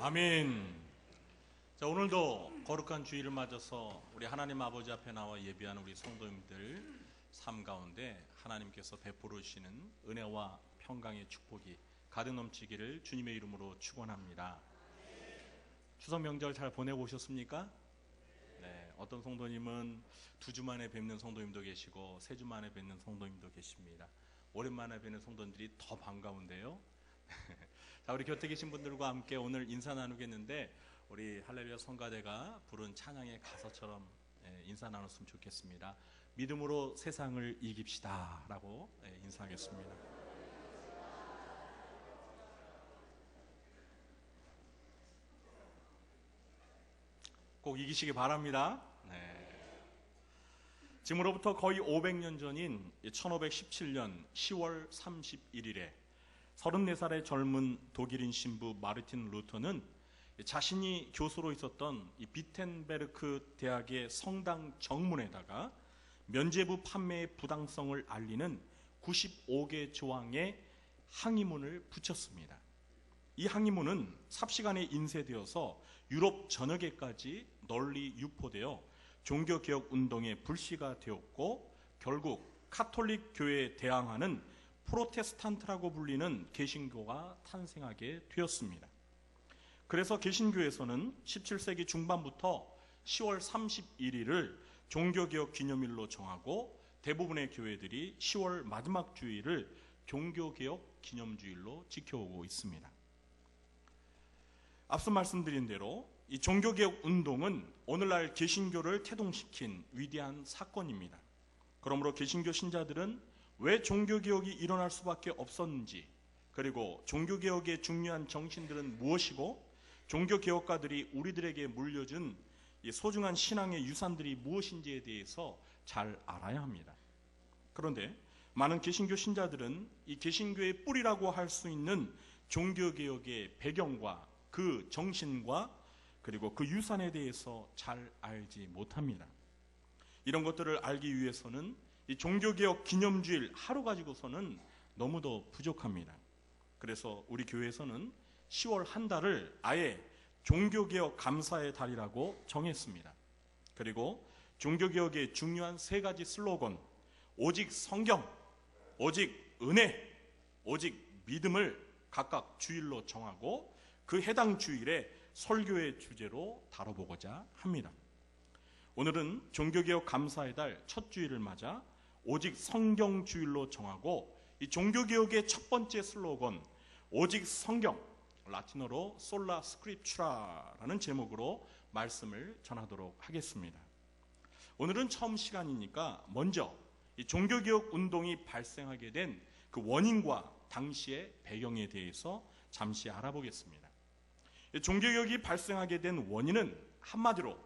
아멘. 자, 오늘도 거룩한 주일을 맞아서 우리 하나님 아버지 앞에 나와 예배하는 우리 성도님들 삶 가운데 하나님께서 베풀으시는 은혜와 평강의 축복이 가득 넘치기를 주님의 이름으로 축원합니다. 추석 명절 잘 보내보셨습니까? 네, 어떤 성도님은 2주 만에 뵙는 성도님도 계시고 3주 만에 뵙는 성도님도 계십니다. 오랜만에 뵙는 성도님들이 더 반가운데요. 자, 우리 곁에 계신 분들과 함께 오늘 인사 나누겠는데 우리 할렐루야 성가대가 부른 찬양의 가사처럼 인사 나눴으면 좋겠습니다. 믿음으로 세상을 이깁시다 라고 인사하겠습니다. 꼭 이기시기 바랍니다. 지금으로부터 거의 500년 전인 1517년 10월 31일에 34살의 젊은 독일인 신부 마르틴 루터는 자신이 교수로 있었던 이 비텐베르크 대학의 성당 정문에다가 면죄부 판매의 부당성을 알리는 95개 조항의 항의문을 붙였습니다. 이 항의문은 삽시간에 인쇄되어서 유럽 전역에까지 널리 유포되어 종교개혁 운동의 불씨가 되었고 결국 카톨릭 교회에 대항하는 프로테스탄트라고 불리는 개신교가 탄생하게 되었습니다. 그래서 개신교에서는 17세기 중반부터 10월 31일을 종교개혁 기념일로 정하고 대부분의 교회들이 10월 마지막 주일을 종교개혁 기념주일로 지켜오고 있습니다. 앞서 말씀드린 대로 이 종교개혁 운동은 오늘날 개신교를 태동시킨 위대한 사건입니다. 그러므로 개신교 신자들은 왜 종교개혁이 일어날 수밖에 없었는지, 그리고 종교개혁의 중요한 정신들은 무엇이고 종교개혁가들이 우리들에게 물려준 이 소중한 신앙의 유산들이 무엇인지에 대해서 잘 알아야 합니다. 그런데 많은 개신교 신자들은 이 개신교의 뿌리라고 할 수 있는 종교개혁의 배경과 그 정신과 그리고 그 유산에 대해서 잘 알지 못합니다. 이런 것들을 알기 위해서는 이 종교개혁 기념주일 하루 가지고서는 너무도 부족합니다. 그래서 우리 교회에서는 10월 한 달을 아예 종교개혁 감사의 달이라고 정했습니다. 그리고 종교개혁의 중요한 3가지 슬로건, 오직 성경, 오직 은혜, 오직 믿음을 각각 주일로 정하고 그 해당 주일에 설교의 주제로 다뤄보고자 합니다. 오늘은 종교개혁 감사의 달 첫 주일을 맞아 오직 성경 주일로 정하고 이 종교개혁의 첫 번째 슬로건 오직 성경, 라틴어로 솔라 스크립추라라는 제목으로 말씀을 전하도록 하겠습니다. 오늘은 처음 시간이니까 먼저 이 종교개혁 운동이 발생하게 된 그 원인과 당시의 배경에 대해서 잠시 알아보겠습니다. 종교개혁이 발생하게 된 원인은 한마디로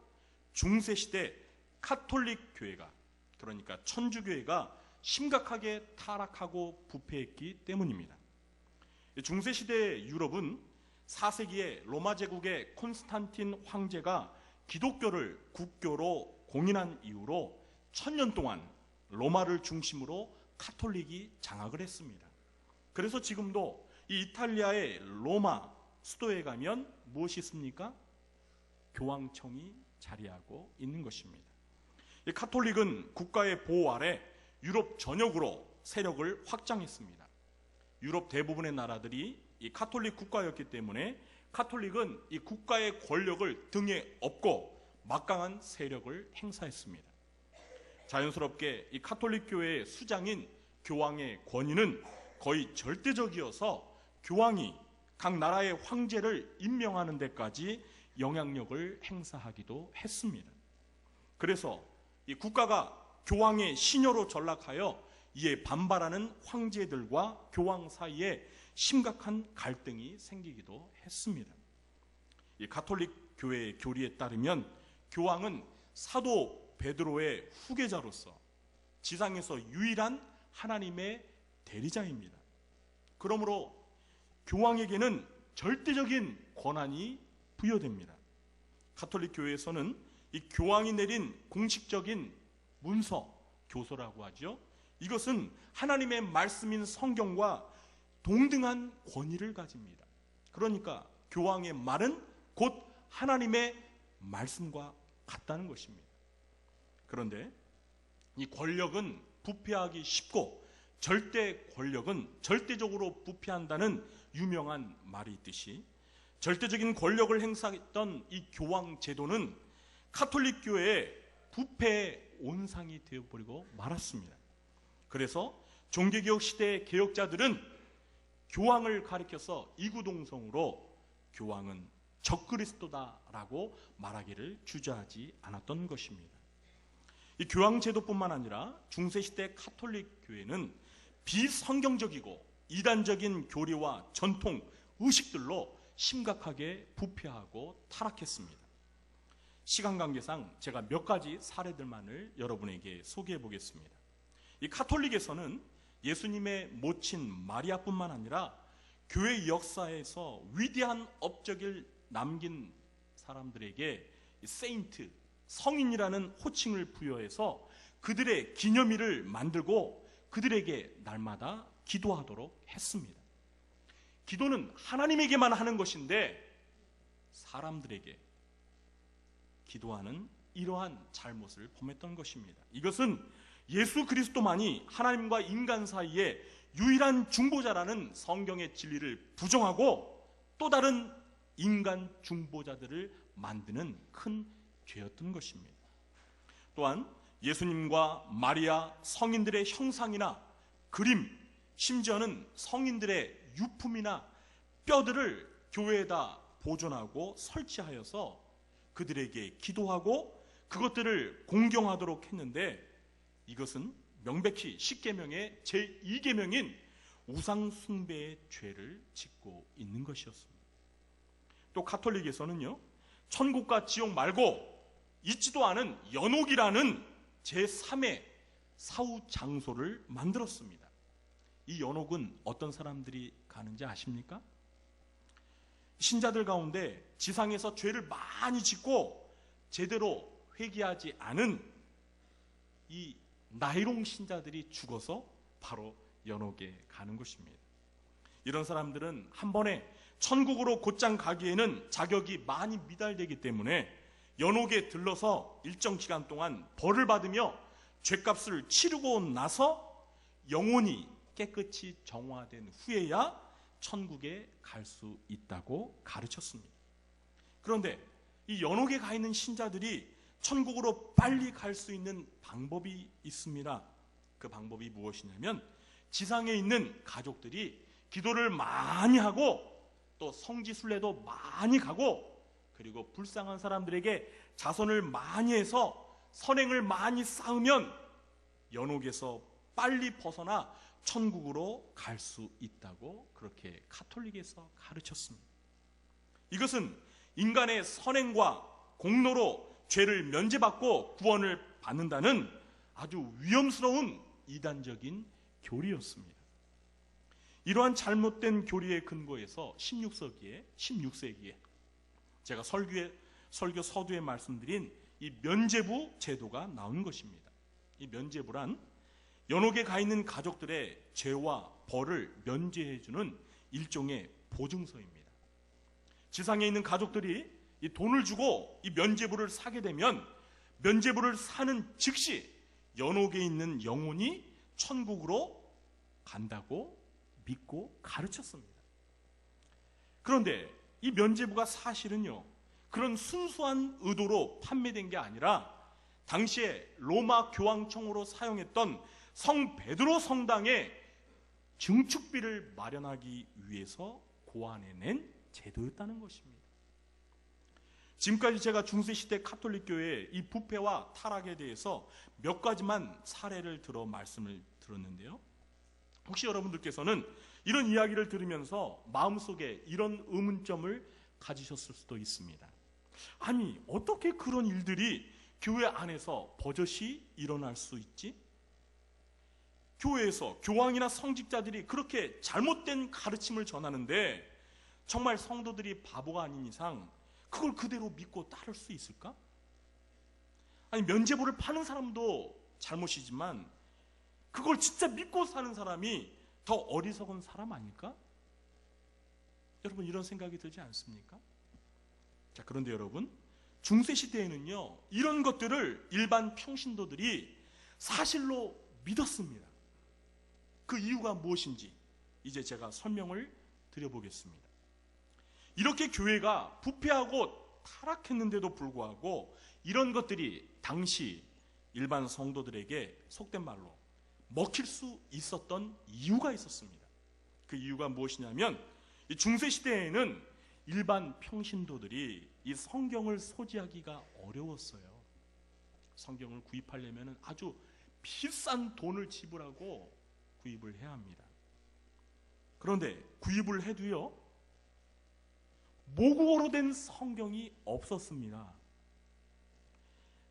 중세시대 카톨릭 교회가, 그러니까 천주교회가 심각하게 타락하고 부패했기 때문입니다. 중세시대 유럽은 4세기에 로마 제국의 콘스탄틴 황제가 기독교를 국교로 공인한 이후로 1000년 동안 로마를 중심으로 카톨릭이 장악을 했습니다. 그래서 지금도 이 이탈리아의 로마 수도에 가면 무엇이 있습니까? 교황청이 자리하고 있는 것입니다. 이 카톨릭은 국가의 보호 아래 유럽 전역으로 세력을 확장했습니다. 유럽 대부분의 나라들이 이 카톨릭 국가였기 때문에 카톨릭은 이 국가의 권력을 등에 업고 막강한 세력을 행사했습니다. 자연스럽게 이 카톨릭 교회의 수장인 교황의 권위는 거의 절대적이어서 교황이 각 나라의 황제를 임명하는 데까지 영향력을 행사하기도 했습니다. 그래서 이 국가가 교황의 신여로 전락하여 이에 반발하는 황제들과 교황 사이에 심각한 갈등이 생기기도 했습니다. 이 가톨릭 교회의 교리에 따르면 교황은 사도 베드로의 후계자로서 지상에서 유일한 하나님의 대리자입니다. 그러므로 교황에게는 절대적인 권한이 부여됩니다. 가톨릭 교회에서는 이 교황이 내린 공식적인 문서, 교서라고 하죠. 이것은 하나님의 말씀인 성경과 동등한 권위를 가집니다. 그러니까 교황의 말은 곧 하나님의 말씀과 같다는 것입니다. 그런데 이 권력은 부패하기 쉽고 절대 권력은 절대적으로 부패한다는 유명한 말이 있듯이 절대적인 권력을 행사했던 이 교황 제도는 가톨릭 교회의 부패의 온상이 되어버리고 말았습니다. 그래서 종교개혁 시대의 개혁자들은 교황을 가리켜서 이구동성으로 교황은 적그리스도다라고 말하기를 주저하지 않았던 것입니다. 이 교황 제도뿐만 아니라 중세시대 가톨릭 교회는 비성경적이고 이단적인 교리와 전통, 의식들로 심각하게 부패하고 타락했습니다. 시간 관계상 제가 몇 가지 사례들만을 여러분에게 소개해 보겠습니다. 이 가톨릭에서는 예수님의 모친 마리아뿐만 아니라 교회 역사에서 위대한 업적을 남긴 사람들에게 세인트, 성인이라는 호칭을 부여해서 그들의 기념일을 만들고 그들에게 날마다 기도하도록 했습니다. 기도는 하나님에게만 하는 것인데 사람들에게 기도하는 이러한 잘못을 범했던 것입니다. 이것은 예수 그리스도만이 하나님과 인간 사이에 유일한 중보자라는 성경의 진리를 부정하고 또 다른 인간 중보자들을 만드는 큰 죄였던 것입니다. 또한 예수님과 마리아, 성인들의 형상이나 그림, 심지어는 성인들의 유품이나 뼈들을 교회에다 보존하고 설치하여서 그들에게 기도하고 그것들을 공경하도록 했는데 이것은 명백히 십계명의 제2계명인 우상숭배의 죄를 짓고 있는 것이었습니다. 또 가톨릭에서는요, 천국과 지옥 말고 있지도 않은 연옥이라는 제3의 사후 장소를 만들었습니다. 이 연옥은 어떤 사람들이 가는지 아십니까? 신자들 가운데 지상에서 죄를 많이 짓고 제대로 회개하지 않은 이 나이롱 신자들이 죽어서 바로 연옥에 가는 것입니다. 이런 사람들은 한 번에 천국으로 곧장 가기에는 자격이 많이 미달되기 때문에 연옥에 들러서 일정 기간 동안 벌을 받으며 죄값을 치르고 나서 영혼이 깨끗이 정화된 후에야 천국에 갈 수 있다고 가르쳤습니다. 그런데 이 연옥에 가 있는 신자들이 천국으로 빨리 갈 수 있는 방법이 있습니다. 그 방법이 무엇이냐면 지상에 있는 가족들이 기도를 많이 하고 또 성지순례도 많이 가고 그리고 불쌍한 사람들에게 자선을 많이 해서 선행을 많이 쌓으면 연옥에서 빨리 벗어나 천국으로 갈 수 있다고 그렇게 가톨릭에서 가르쳤습니다. 이것은 인간의 선행과 공로로 죄를 면제받고 구원을 받는다는 아주 위험스러운 이단적인 교리였습니다. 이러한 잘못된 교리의 근거에서 16세기에 제가 설교 서두에 말씀드린 이 면죄부 제도가 나온 것입니다. 이 면죄부란 연옥에 가 있는 가족들의 죄와 벌을 면제해주는 일종의 보증서입니다. 지상에 있는 가족들이 이 돈을 주고 이 면죄부를 사게 되면 면죄부를 사는 즉시 연옥에 있는 영혼이 천국으로 간다고 믿고 가르쳤습니다. 그런데 이 면죄부가 사실은요, 그런 순수한 의도로 판매된 게 아니라 당시에 로마 교황청으로 사용했던 성 베드로 성당에 증축비를 마련하기 위해서 고안해낸 제도였다는 것입니다. 지금까지 제가 중세시대 가톨릭 교회의 이 부패와 타락에 대해서 몇 가지만 사례를 들어 말씀을 들었는데요. 혹시 여러분들께서는 이런 이야기를 들으면서 마음속에 이런 의문점을 가지셨을 수도 있습니다. 아니, 어떻게 그런 일들이 교회 안에서 버젓이 일어날 수 있지? 교회에서 교황이나 성직자들이 그렇게 잘못된 가르침을 전하는데 정말 성도들이 바보가 아닌 이상 그걸 그대로 믿고 따를 수 있을까? 아니, 면죄부를 파는 사람도 잘못이지만 그걸 진짜 믿고 사는 사람이 더 어리석은 사람 아닐까? 여러분 이런 생각이 들지 않습니까? 자, 그런데 여러분, 중세 시대에는요, 이런 것들을 일반 평신도들이 사실로 믿었습니다. 그 이유가 무엇인지 이제 제가 설명을 드려보겠습니다. 이렇게 교회가 부패하고 타락했는데도 불구하고 이런 것들이 당시 일반 성도들에게 속된 말로 먹힐 수 있었던 이유가 있었습니다. 그 이유가 무엇이냐면, 이 중세 시대에는 일반 평신도들이 이 성경을 소지하기가 어려웠어요. 성경을 구입하려면 아주 비싼 돈을 지불하고 구입을 해야 합니다. 그런데 구입을 해도요, 모국어로 된 성경이 없었습니다.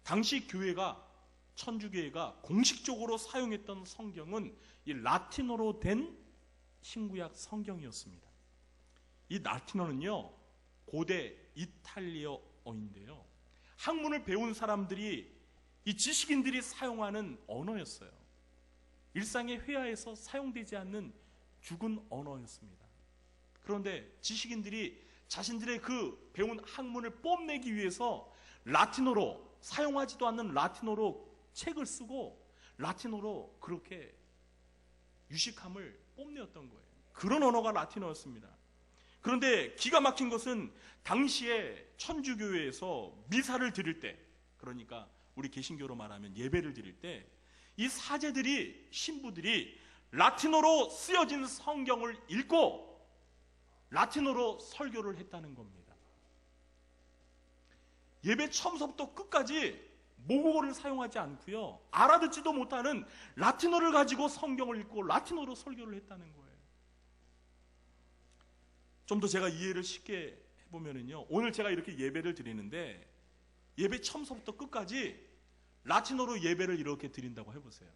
당시 교회가, 천주교회가 공식적으로 사용했던 성경은 이 라틴어로 된 신구약 성경이었습니다. 이 라틴어는요, 고대 이탈리아어인데요, 학문을 배운 사람들이, 이 지식인들이 사용하는 언어였어요. 일상의 회화에서 사용되지 않는 죽은 언어였습니다. 그런데 지식인들이 자신들의 그 배운 학문을 뽐내기 위해서 라틴어로, 사용하지도 않는 라틴어로 책을 쓰고 라틴어로 그렇게 유식함을 뽐내었던 거예요. 그런 언어가 라틴어였습니다. 그런데 기가 막힌 것은 당시에 천주교회에서 미사를 드릴 때, 그러니까 우리 개신교로 말하면 예배를 드릴 때, 이 사제들이, 신부들이 라틴어로 쓰여진 성경을 읽고 라틴어로 설교를 했다는 겁니다. 예배 처음부터 끝까지 모국어를 사용하지 않고요, 알아듣지도 못하는 라틴어를 가지고 성경을 읽고 라틴어로 설교를 했다는 거예요. 좀 더 제가 이해를 쉽게 해보면요, 오늘 제가 이렇게 예배를 드리는데 예배 처음부터 끝까지 라틴어로 예배를 이렇게 드린다고 해보세요.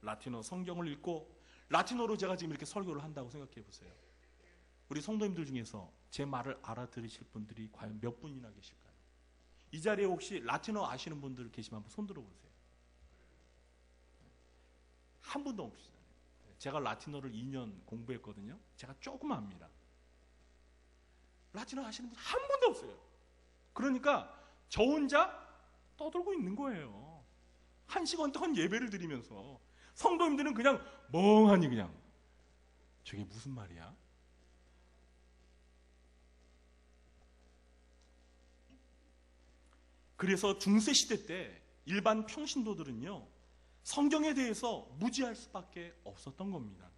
라틴어 성경을 읽고 라틴어로 제가 지금 이렇게 설교를 한다고 생각해 보세요. 우리 성도님들 중에서 제 말을 알아들으실 분들이 과연 몇 분이나 계실까요? 이 자리에 혹시 라틴어 아시는 분들 계시면 한번 손 들어보세요. 한 분도 없으시잖아요. 제가 라틴어를 2년 공부했거든요. 제가 조금 압니다. 라틴어 아시는 분 한 분도 없어요. 그러니까 저 혼자 떠들고 있는 거예요. 1시간 동안 예배를 드리면서 성도님들은 그냥 멍하니 그냥, 저게 무슨 말이야? 그래서 중세시대 때 일반 평신도들은요, 성경에 대해서 무지할 수밖에 없었던 겁니다.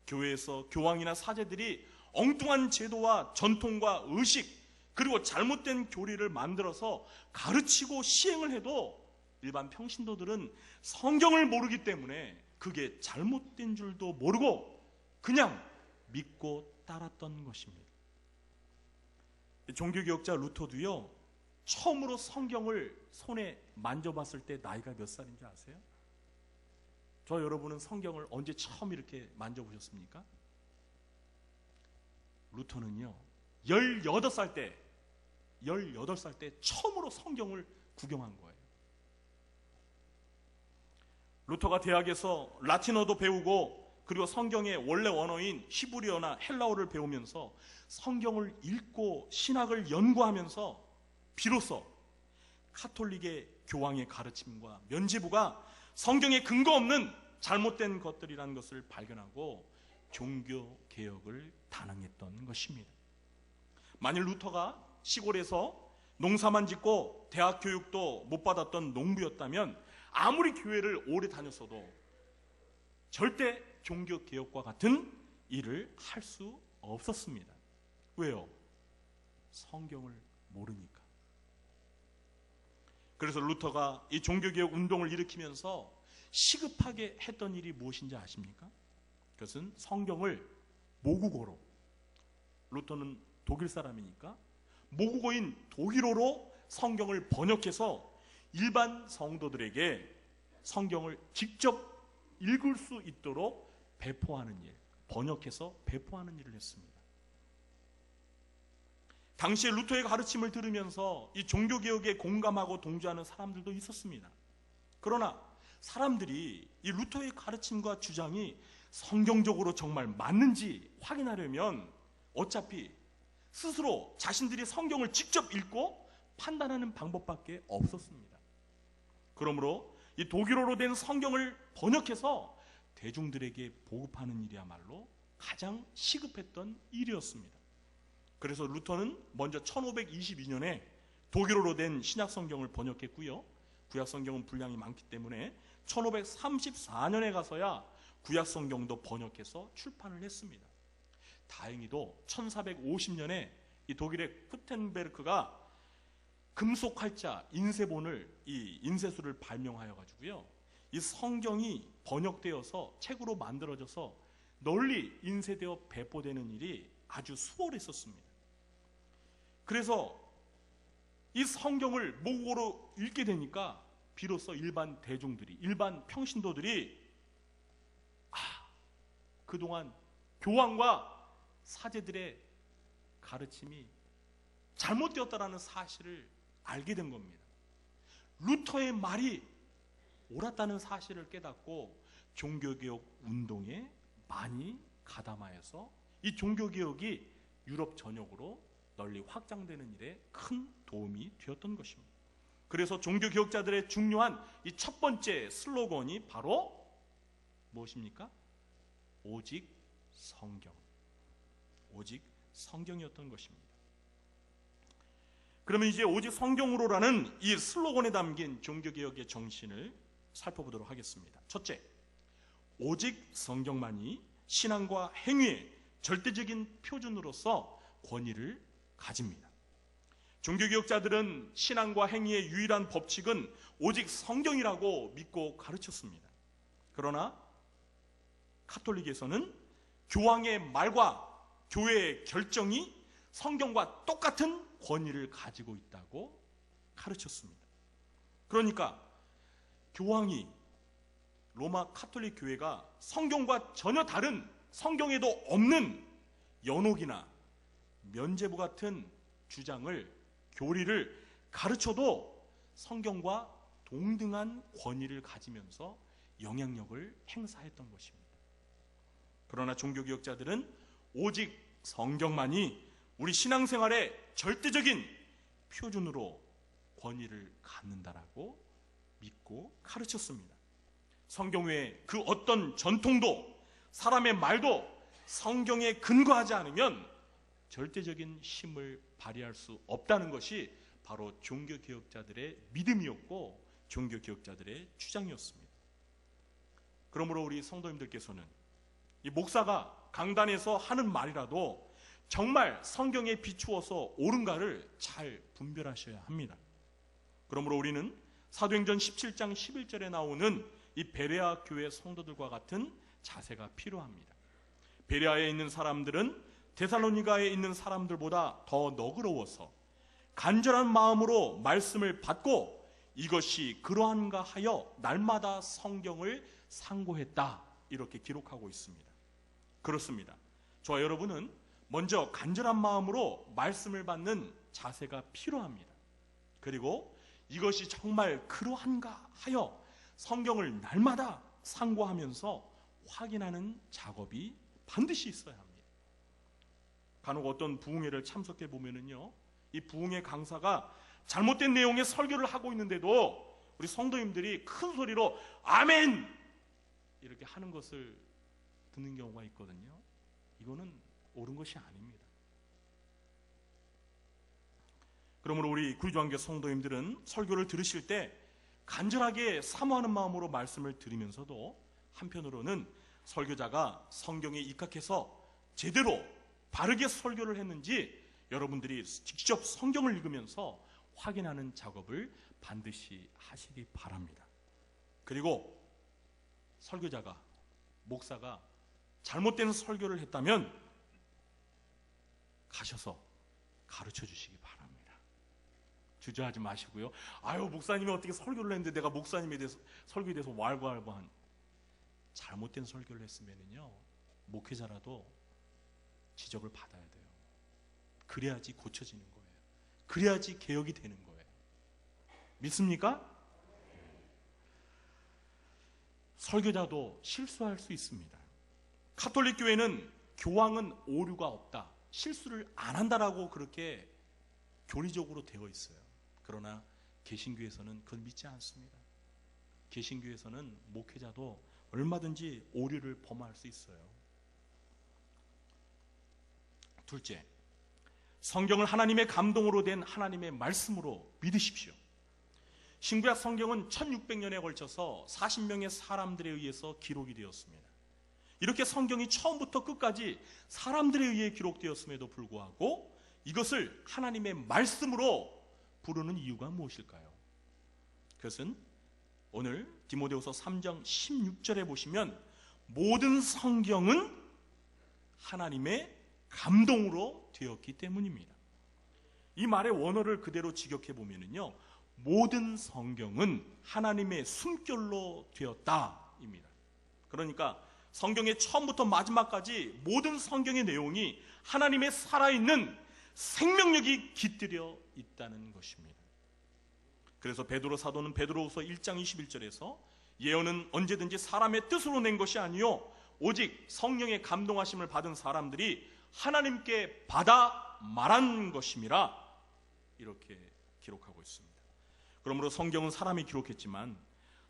교회에서 교황이나 사제들이 엉뚱한 제도와 전통과 의식, 그리고 잘못된 교리를 만들어서 가르치고 시행을 해도 일반 평신도들은 성경을 모르기 때문에 그게 잘못된 줄도 모르고 그냥 믿고 따랐던 것입니다. 종교개혁자 루터도요, 처음으로 성경을 손에 만져봤을 때 나이가 몇 살인지 아세요? 저 여러분은 성경을 언제 처음 이렇게 만져보셨습니까? 루터는요, 18살 때 처음으로 성경을 구경한 거예요. 루터가 대학에서 라틴어도 배우고 그리고 성경의 원래 원어인 히브리어나 헬라어를 배우면서 성경을 읽고 신학을 연구하면서 비로소 카톨릭의 교황의 가르침과 면죄부가 성경에 근거 없는 잘못된 것들이라는 것을 발견하고 종교 개혁을 단행했던 것입니다. 만일 루터가 시골에서 농사만 짓고 대학 교육도 못 받았던 농부였다면 아무리 교회를 오래 다녔어도 절대 종교 개혁과 같은 일을 할 수 없었습니다. 왜요? 성경을 모르니까. 그래서 루터가 이 종교개혁 운동을 일으키면서 시급하게 했던 일이 무엇인지 아십니까? 그것은 성경을 모국어로, 루터는 독일 사람이니까 모국어인 독일어로 성경을 번역해서 일반 성도들에게 성경을 직접 읽을 수 있도록 배포하는 일, 번역해서 배포하는 일을 했습니다. 당시에 루터의 가르침을 들으면서 이 종교개혁에 공감하고 동조하는 사람들도 있었습니다. 그러나 사람들이 이 루터의 가르침과 주장이 성경적으로 정말 맞는지 확인하려면 어차피 스스로 자신들이 성경을 직접 읽고 판단하는 방법밖에 없었습니다. 그러므로 이 독일어로 된 성경을 번역해서 대중들에게 보급하는 일이야말로 가장 시급했던 일이었습니다. 그래서 루터는 먼저 1522년에 독일어로 된 신약 성경을 번역했고요. 구약 성경은 분량이 많기 때문에 1534년에 가서야 구약 성경도 번역해서 출판을 했습니다. 다행히도 1450년에 이 독일의 구텐베르크가 금속 활자 인쇄본을 이 인쇄술을 발명하여 가지고요. 이 성경이 번역되어서 책으로 만들어져서 널리 인쇄되어 배포되는 일이 아주 수월했었습니다. 그래서 이 성경을 모국어로 읽게 되니까 비로소 일반 대중들이, 일반 평신도들이 그동안 교황과 사제들의 가르침이 잘못되었다라는 사실을 알게 된 겁니다. 루터의 말이 옳았다는 사실을 깨닫고 종교개혁 운동에 많이 가담하여서 이 종교개혁이 유럽 전역으로 널리 확장되는 일에 큰 도움이 되었던 것입니다. 그래서 종교개혁자들의 중요한 이 첫 번째 슬로건이 바로 무엇입니까? 오직 성경. 오직 성경이었던 것입니다. 그러면 이제 오직 성경으로라는 이 슬로건에 담긴 종교개혁의 정신을 살펴보도록 하겠습니다. 첫째, 오직 성경만이 신앙과 행위의 절대적인 표준으로서 권위를 가집니다. 종교개혁자들은 신앙과 행위의 유일한 법칙은 오직 성경이라고 믿고 가르쳤습니다. 그러나 카톨릭에서는 교황의 말과 교회의 결정이 성경과 똑같은 권위를 가지고 있다고 가르쳤습니다. 그러니까 교황이 로마 카톨릭 교회가 성경과 전혀 다른, 성경에도 없는 연옥이나 면죄부 같은 주장을, 교리를 가르쳐도 성경과 동등한 권위를 가지면서 영향력을 행사했던 것입니다. 그러나 종교개혁자들은 오직 성경만이 우리 신앙생활의 절대적인 표준으로 권위를 갖는다라고 믿고 가르쳤습니다. 성경 외에 그 어떤 전통도 사람의 말도 성경에 근거하지 않으면 절대적인 힘을 발휘할 수 없다는 것이 바로 종교개혁자들의 믿음이었고 종교개혁자들의 주장이었습니다. 그러므로 우리 성도님들께서는 이 목사가 강단에서 하는 말이라도 정말 성경에 비추어서 옳은가를 잘 분별하셔야 합니다. 그러므로 우리는 사도행전 17장 11절에 나오는 이 베레아 교회 성도들과 같은 자세가 필요합니다. 베레아에 있는 사람들은 데살로니가에 있는 사람들보다 더 너그러워서 간절한 마음으로 말씀을 받고 이것이 그러한가 하여 날마다 성경을 상고했다, 이렇게 기록하고 있습니다. 그렇습니다. 저와 여러분은 먼저 간절한 마음으로 말씀을 받는 자세가 필요합니다. 그리고 이것이 정말 그러한가 하여 성경을 날마다 상고하면서 확인하는 작업이 반드시 있어야 합니다. 간혹 어떤 부흥회를 참석해 보면은요, 이 부흥회 강사가 잘못된 내용의 설교를 하고 있는데도 우리 성도님들이 큰 소리로 아멘 이렇게 하는 것을 듣는 경우가 있거든요. 이거는 옳은 것이 아닙니다. 그러므로 우리 구리주안교 성도님들은 설교를 들으실 때 간절하게 사모하는 마음으로 말씀을 들으면서도 한편으로는 설교자가 성경에 입각해서 제대로 바르게 설교를 했는지 여러분들이 직접 성경을 읽으면서 확인하는 작업을 반드시 하시기 바랍니다. 그리고 설교자가, 목사가 잘못된 설교를 했다면 가셔서 가르쳐 주시기 바랍니다. 주저하지 마시고요. 아유, 목사님이 어떻게 설교를 했는데 내가 목사님에 대해서, 설교에 대해서 왈가왈부한, 잘못된 설교를 했으면요, 목회자라도 지적을 받아야 돼요. 그래야지 고쳐지는 거예요. 그래야지 개혁이 되는 거예요. 믿습니까? 설교자도 실수할 수 있습니다. 카톨릭 교회는 교황은 오류가 없다, 실수를 안 한다라고 그렇게 교리적으로 되어 있어요. 그러나 개신교에서는 그걸 믿지 않습니다. 개신교에서는 목회자도 얼마든지 오류를 범할 수 있어요. 둘째, 성경을 하나님의 감동으로 된 하나님의 말씀으로 믿으십시오. 신구약 성경은 1600년에 걸쳐서 40명의 사람들에 의해서 기록이 되었습니다. 이렇게 성경이 처음부터 끝까지 사람들에 의해 기록되었음에도 불구하고 이것을 하나님의 말씀으로 부르는 이유가 무엇일까요? 그것은 오늘 디모데후서 3장 16절에 보시면 모든 성경은 하나님의 감동으로 되었기 때문입니다. 이 말의 원어를 그대로 직역해 보면요, 모든 성경은 하나님의 숨결로 되었다입니다. 그러니까 성경의 처음부터 마지막까지 모든 성경의 내용이 하나님의 살아있는 생명력이 깃들여 있다는 것입니다. 그래서 베드로 사도는 베드로후서 1장 21절에서 예언은 언제든지 사람의 뜻으로 낸 것이 아니요 오직 성령의 감동하심을 받은 사람들이 하나님께 받아 말한 것임이라 이렇게 기록하고 있습니다. 그러므로 성경은 사람이 기록했지만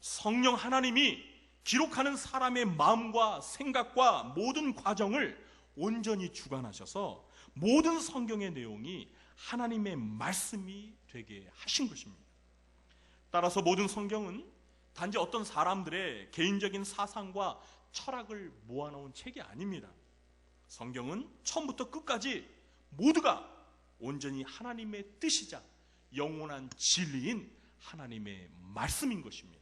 성령 하나님이 기록하는 사람의 마음과 생각과 모든 과정을 온전히 주관하셔서 모든 성경의 내용이 하나님의 말씀이 되게 하신 것입니다. 따라서 모든 성경은 단지 어떤 사람들의 개인적인 사상과 철학을 모아놓은 책이 아닙니다. 성경은 처음부터 끝까지 모두가 온전히 하나님의 뜻이자 영원한 진리인 하나님의 말씀인 것입니다.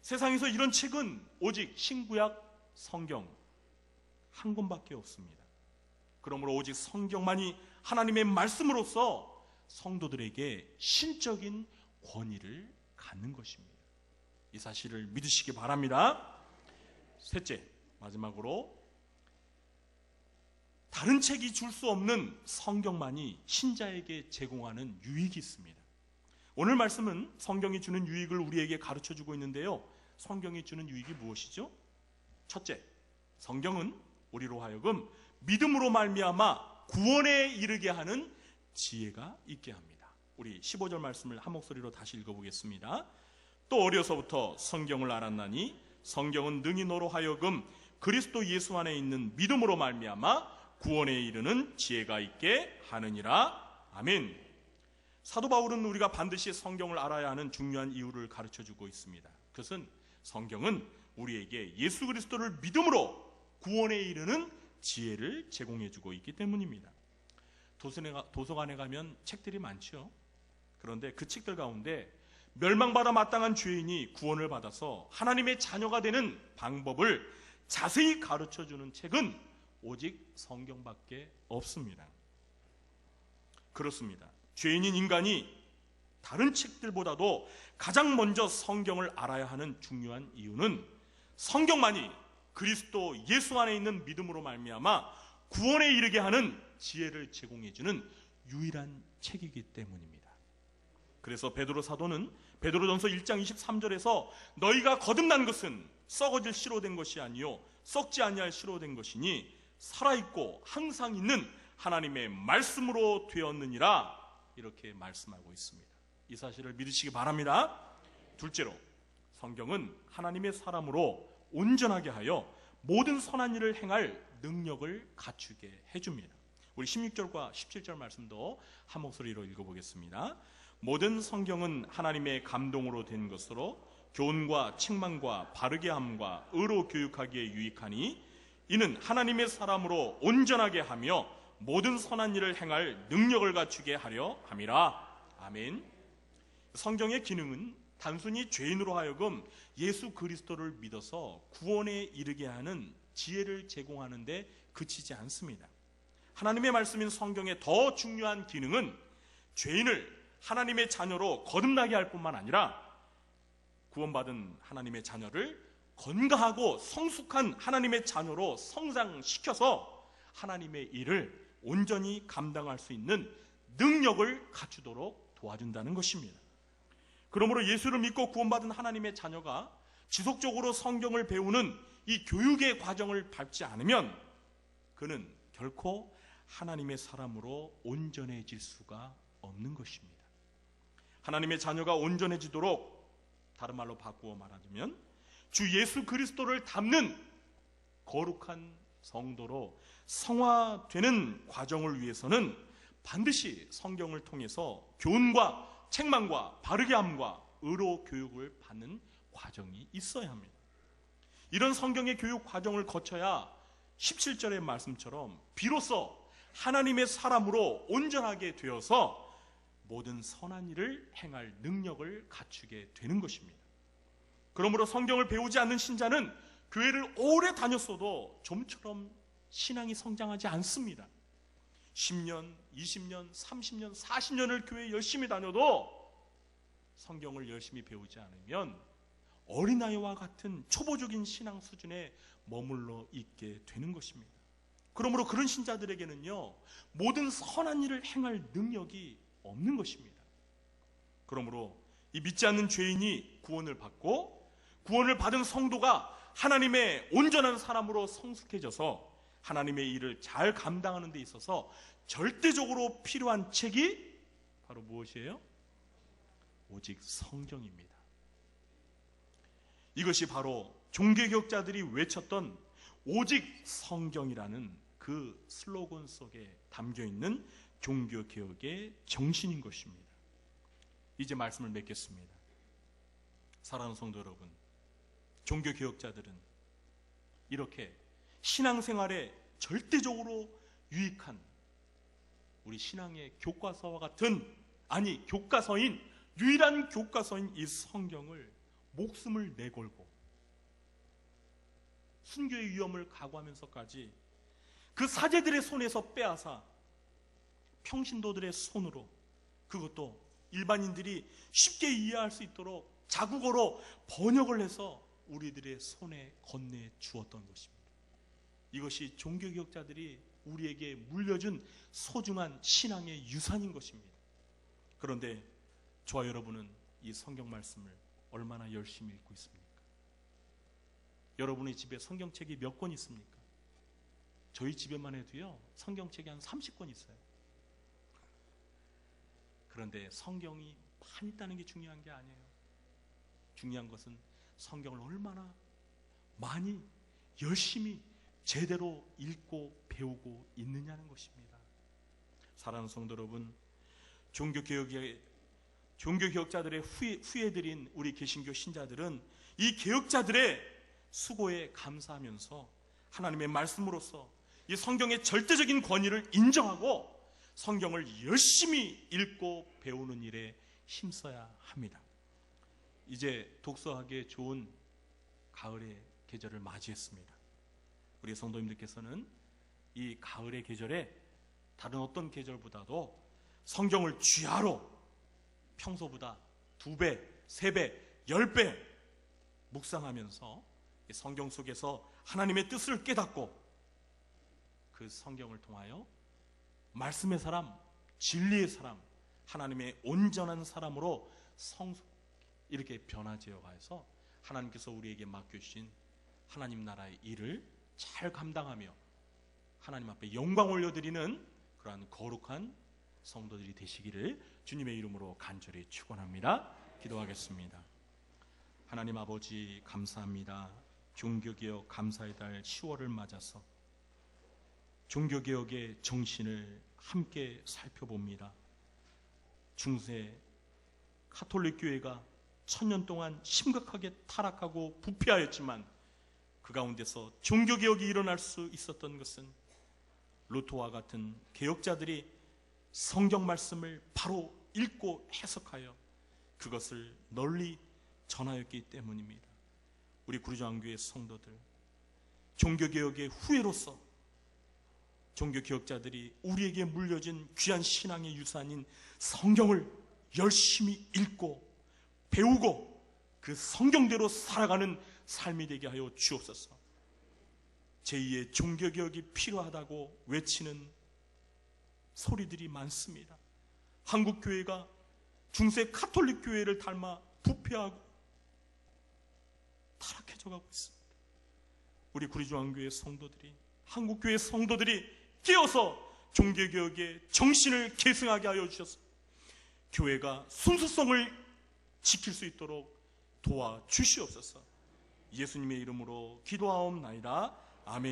세상에서 이런 책은 오직 신구약 성경 한 권밖에 없습니다. 그러므로 오직 성경만이 하나님의 말씀으로서 성도들에게 신적인 권위를 갖는 것입니다. 이 사실을 믿으시기 바랍니다. 셋째, 마지막으로 다른 책이 줄 수 없는 성경만이 신자에게 제공하는 유익이 있습니다. 오늘 말씀은 성경이 주는 유익을 우리에게 가르쳐주고 있는데요, 성경이 주는 유익이 무엇이죠? 첫째, 성경은 우리로 하여금 믿음으로 말미암아 구원에 이르게 하는 지혜가 있게 합니다. 우리 15절 말씀을 한 목소리로 다시 읽어보겠습니다. 또 어려서부터 성경을 알았나니 성경은 능히 너로 하여금 그리스도 예수 안에 있는 믿음으로 말미암아 구원에 이르는 지혜가 있게 하느니라. 아멘. 사도 바울은 우리가 반드시 성경을 알아야 하는 중요한 이유를 가르쳐주고 있습니다. 그것은 성경은 우리에게 예수 그리스도를 믿음으로 구원에 이르는 지혜를 제공해주고 있기 때문입니다. 도서관에 가면 책들이 많죠. 그런데 그 책들 가운데 멸망받아 마땅한 죄인이 구원을 받아서 하나님의 자녀가 되는 방법을 자세히 가르쳐주는 책은 오직 성경밖에 없습니다. 그렇습니다. 죄인인 인간이 다른 책들보다도 가장 먼저 성경을 알아야 하는 중요한 이유는 성경만이 그리스도 예수 안에 있는 믿음으로 말미암아 구원에 이르게 하는 지혜를 제공해주는 유일한 책이기 때문입니다. 그래서 베드로 사도는 베드로전서 1장 23절에서 너희가 거듭난 것은 썩어질 씨로 된 것이 아니요 썩지 아니할 씨로 된 것이니 살아있고 항상 있는 하나님의 말씀으로 되었느니라 이렇게 말씀하고 있습니다. 이 사실을 믿으시기 바랍니다. 둘째로, 성경은 하나님의 사람으로 온전하게 하여 모든 선한 일을 행할 능력을 갖추게 해줍니다. 우리 16절과 17절 말씀도 한 목소리로 읽어보겠습니다. 모든 성경은 하나님의 감동으로 된 것으로 교훈과 책망과 바르게 함과 의로 교육하기에 유익하니 이는 하나님의 사람으로 온전하게 하며 모든 선한 일을 행할 능력을 갖추게 하려 함이라. 아멘. 성경의 기능은 단순히 죄인으로 하여금 예수 그리스도를 믿어서 구원에 이르게 하는 지혜를 제공하는 데 그치지 않습니다. 하나님의 말씀인 성경의 더 중요한 기능은 죄인을 하나님의 자녀로 거듭나게 할 뿐만 아니라 구원받은 하나님의 자녀를 건강하고 성숙한 하나님의 자녀로 성장시켜서 하나님의 일을 온전히 감당할 수 있는 능력을 갖추도록 도와준다는 것입니다. 그러므로 예수를 믿고 구원받은 하나님의 자녀가 지속적으로 성경을 배우는 이 교육의 과정을 밟지 않으면 그는 결코 하나님의 사람으로 온전해질 수가 없는 것입니다. 하나님의 자녀가 온전해지도록, 다른 말로 바꾸어 말하자면 주 예수 그리스도를 닮는 거룩한 성도로 성화되는 과정을 위해서는 반드시 성경을 통해서 교훈과 책망과 바르게 함과 의로 교육을 받는 과정이 있어야 합니다. 이런 성경의 교육 과정을 거쳐야 17절의 말씀처럼 비로소 하나님의 사람으로 온전하게 되어서 모든 선한 일을 행할 능력을 갖추게 되는 것입니다. 그러므로 성경을 배우지 않는 신자는 교회를 오래 다녔어도 좀처럼 신앙이 성장하지 않습니다. 10년, 20년, 30년, 40년을 교회에 열심히 다녀도 성경을 열심히 배우지 않으면 어린아이와 같은 초보적인 신앙 수준에 머물러 있게 되는 것입니다. 그러므로 그런 신자들에게는요, 모든 선한 일을 행할 능력이 없는 것입니다. 그러므로 이 믿지 않는 죄인이 구원을 받고 구원을 받은 성도가 하나님의 온전한 사람으로 성숙해져서 하나님의 일을 잘 감당하는 데 있어서 절대적으로 필요한 책이 바로 무엇이에요? 오직 성경입니다. 이것이 바로 종교개혁자들이 외쳤던 오직 성경이라는 그 슬로건 속에 담겨있는 종교개혁의 정신인 것입니다. 이제 말씀을 맺겠습니다. 사랑하는 성도 여러분, 종교개혁자들은 이렇게 신앙생활에 절대적으로 유익한 우리 신앙의 교과서와 같은, 아니 교과서인, 유일한 교과서인 이 성경을 목숨을 내걸고 순교의 위험을 각오하면서까지 그 사제들의 손에서 빼앗아 평신도들의 손으로, 그것도 일반인들이 쉽게 이해할 수 있도록 자국어로 번역을 해서 우리들의 손에 건네 주었던 것입니다. 이것이 종교개혁자들이 우리에게 물려준 소중한 신앙의 유산인 것입니다. 그런데 저와 여러분은 이 성경 말씀을 얼마나 열심히 읽고 있습니까? 여러분의 집에 성경책이 몇 권 있습니까? 저희 집에만 해도요, 성경책이 한 30권 있어요. 그런데 성경이 많이 있다는 게 중요한 게 아니에요. 중요한 것은 성경을 얼마나 많이 열심히 제대로 읽고 배우고 있느냐는 것입니다. 사랑하는 성도 여러분, 종교개혁자들의 후예들인 우리 개신교 신자들은 이 개혁자들의 수고에 감사하면서 하나님의 말씀으로서 이 성경의 절대적인 권위를 인정하고 성경을 열심히 읽고 배우는 일에 힘써야 합니다. 이제 독서하기에 좋은 가을의 계절을 맞이했습니다. 우리 성도님들께서는 이 가을의 계절에 다른 어떤 계절보다도 성경을 쥐하로 평소보다 2배, 3배, 10배 묵상하면서 성경 속에서 하나님의 뜻을 깨닫고 그 성경을 통하여 말씀의 사람, 진리의 사람, 하나님의 온전한 사람으로 이렇게 변화되어 가서 하나님께서 우리에게 맡겨주신 하나님 나라의 일을 잘 감당하며 하나님 앞에 영광 올려드리는 그러한 거룩한 성도들이 되시기를 주님의 이름으로 간절히 축원합니다. 기도하겠습니다. 하나님 아버지, 감사합니다. 종교개혁 감사의 달 10월을 맞아서 종교개혁의 정신을 함께 살펴봅니다. 중세 가톨릭 교회가 1000년 동안 심각하게 타락하고 부패하였지만 그 가운데서 종교개혁이 일어날 수 있었던 것은 루터와 같은 개혁자들이 성경 말씀을 바로 읽고 해석하여 그것을 널리 전하였기 때문입니다. 우리 구리장교회 성도들, 종교개혁의 후예로서 종교개혁자들이 우리에게 물려진 귀한 신앙의 유산인 성경을 열심히 읽고 배우고 그 성경대로 살아가는 삶이 되게 하여 주옵소서. 제2의 종교개혁이 필요하다고 외치는 소리들이 많습니다. 한국교회가 중세 가톨릭 교회를 닮아 부패하고 타락해져 가고 있습니다. 우리 구리중앙교회 성도들이, 한국교회 성도들이 깨어서 종교개혁의 정신을 계승하게 하여 주셔서 교회가 순수성을 지킬 수 있도록 도와주시옵소서. 예수님의 이름으로 기도하옵나이다. 아멘.